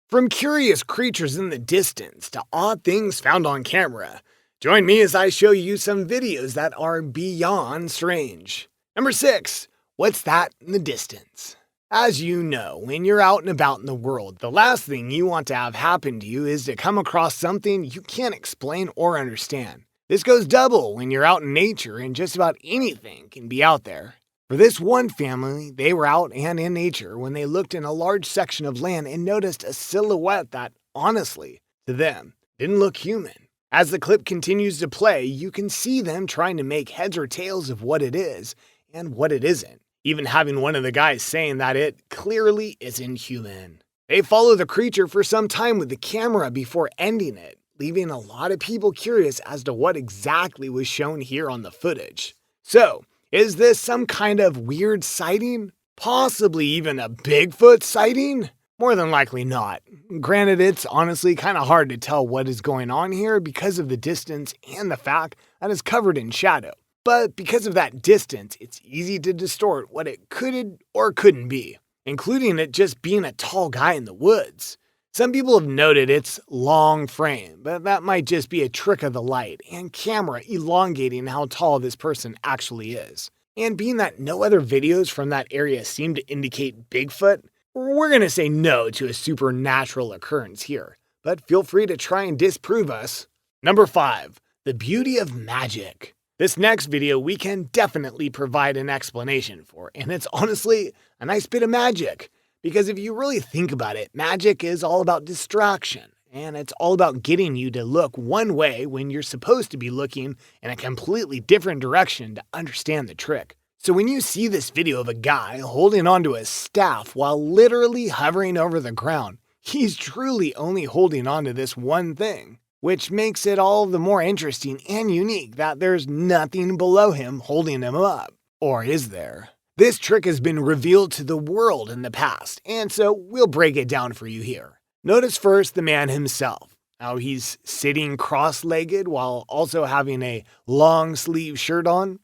From curious creatures in the distance to odd things found on camera, join me as I show you some videos that are beyond strange. Number 6. What's that in the distance? As you know, when you're out and about in the world, the last thing you want to have happen to you is to come across something you can't explain or understand. This goes double when you're out in nature and just about anything can be out there. For this one family, they were out and in nature when they looked in a large section of land and noticed a silhouette that, honestly, to them, didn't look human. As the clip continues to play, you can see them trying to make heads or tails of what it is and what it isn't, even having one of the guys saying that it clearly isn't human. They follow the creature for some time with the camera before ending it, leaving a lot of people curious as to what exactly was shown here on the footage. So, is this some kind of weird sighting? Possibly even a Bigfoot sighting? More than likely not. Granted, it's honestly kind of hard to tell what is going on here because of the distance and the fact that it's covered in shadow. But because of that distance, it's easy to distort what it could or couldn't be, including it just being a tall guy in the woods. Some people have noted its long frame, but that might just be a trick of the light and camera elongating how tall this person actually is. And being that no other videos from that area seem to indicate Bigfoot, we're going to say no to a supernatural occurrence here, but feel free to try and disprove us. Number 5. The beauty of magic. This next video we can definitely provide an explanation for, and it's honestly a nice bit of magic. Because if you really think about it, magic is all about distraction, and it's all about getting you to look one way when you're supposed to be looking in a completely different direction to understand the trick. So when you see this video of a guy holding onto a staff while literally hovering over the ground, he's truly only holding onto this one thing, which makes it all the more interesting and unique that there's nothing below him holding him up. Or is there? This trick has been revealed to the world in the past, and so we'll break it down for you here. Notice first the man himself, how he's sitting cross-legged while also having a long-sleeve shirt on.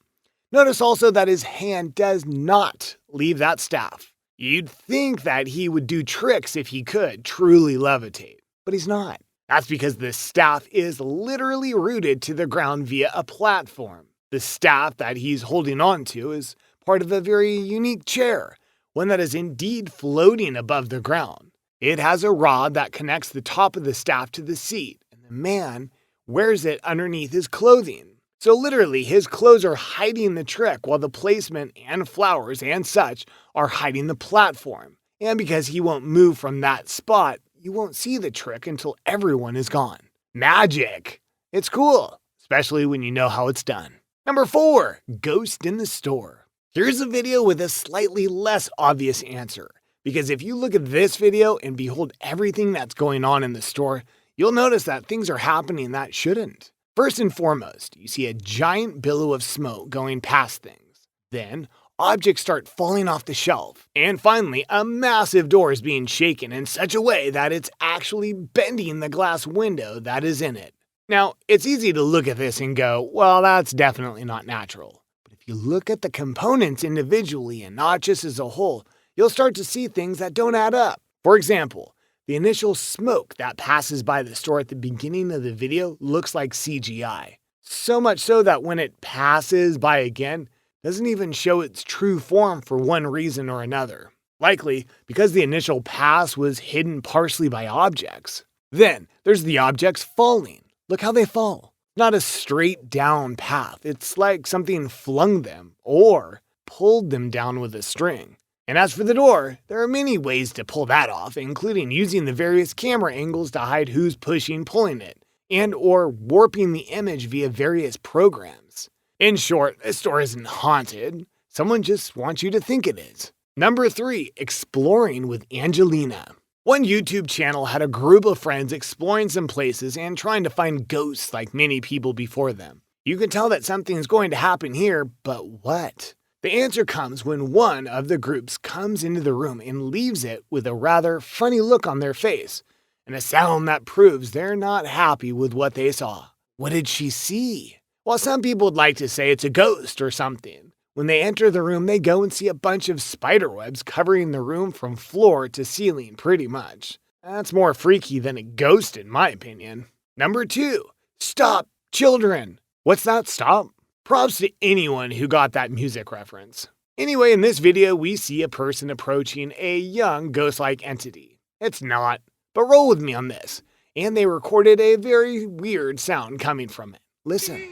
Notice also that his hand does not leave that staff. You'd think that he would do tricks if he could truly levitate, but he's not. That's because the staff is literally rooted to the ground via a platform. The staff that he's holding onto is part of a very unique chair, one that is indeed floating above the ground. It has a rod that connects the top of the staff to the seat, and the man wears it underneath his clothing. So literally, his clothes are hiding the trick while the placement and flowers and such are hiding the platform. And because he won't move from that spot, you won't see the trick until everyone is gone. Magic! It's cool, especially when you know how it's done. Number 4, ghost in the store. Here's a video with a slightly less obvious answer, because if you look at this video and behold everything that's going on in the store, you'll notice that things are happening that shouldn't. First and foremost, you see a giant billow of smoke going past things. Then, objects start falling off the shelf. And finally, a massive door is being shaken in such a way that it's actually bending the glass window that is in it. Now, it's easy to look at this and go, well, that's definitely not natural. If you look at the components individually and not just as a whole, you'll start to see things that don't add up. For example, the initial smoke that passes by the store at the beginning of the video looks like CGI. So much so that when it passes by again, it doesn't even show its true form for one reason or another. Likely because the initial pass was hidden partially by objects. Then there's the objects falling. Look how they fall. Not a straight down path. It's like something flung them or pulled them down with a string. And as for the door, there are many ways to pull that off, including using the various camera angles to hide who's pulling it, and or warping the image via various programs. In short, this door isn't haunted. Someone just wants you to think it is. Number 3, exploring with Angelina. One YouTube channel had a group of friends exploring some places and trying to find ghosts like many people before them. You can tell that something's going to happen here, but what? The answer comes when one of the groups comes into the room and leaves it with a rather funny look on their face, and a sound that proves they're not happy with what they saw. What did she see? While some people would like to say it's a ghost or something, when they enter the room, they go and see a bunch of spider webs covering the room from floor to ceiling pretty much. That's more freaky than a ghost in my opinion. Number 2. Stop, children! What's that, stop? Props to anyone who got that music reference. Anyway, in this video, we see a person approaching a young ghost-like entity. It's not, but roll with me on this. And they recorded a very weird sound coming from it. Listen.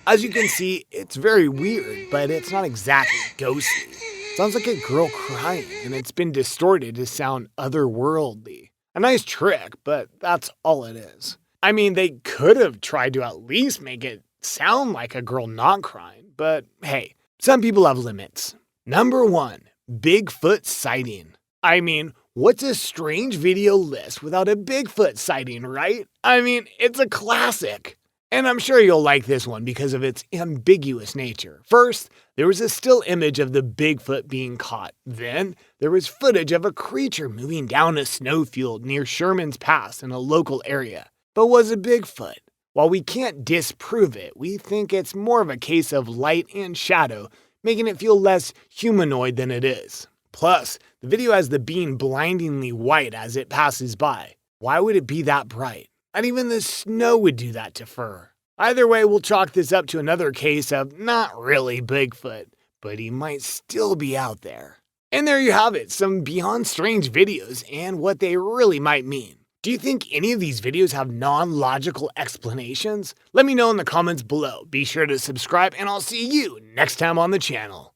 As you can see, it's very weird, but it's not exactly ghostly. Sounds like a girl crying, and it's been distorted to sound otherworldly. A nice trick, but that's all it is. I mean, they could have tried to at least make it sound like a girl not crying, but hey, some people have limits. Number 1, Bigfoot sighting. I mean, what's a strange video list without a Bigfoot sighting, right? I mean, it's a classic. And I'm sure you'll like this one because of its ambiguous nature. First, there was a still image of the Bigfoot being caught. Then, there was footage of a creature moving down a snowfield near Sherman's Pass in a local area. But was it Bigfoot? While we can't disprove it, we think it's more of a case of light and shadow, making it feel less humanoid than it is. Plus, the video has the being blindingly white as it passes by. Why would it be that bright? Not even the snow would do that to fur. Either way, we'll chalk this up to another case of not really Bigfoot, but he might still be out there. And there you have it, some Beyond Strange videos and what they really might mean. Do you think any of these videos have non-logical explanations? Let me know in the comments below. Be sure to subscribe and I'll see you next time on the channel.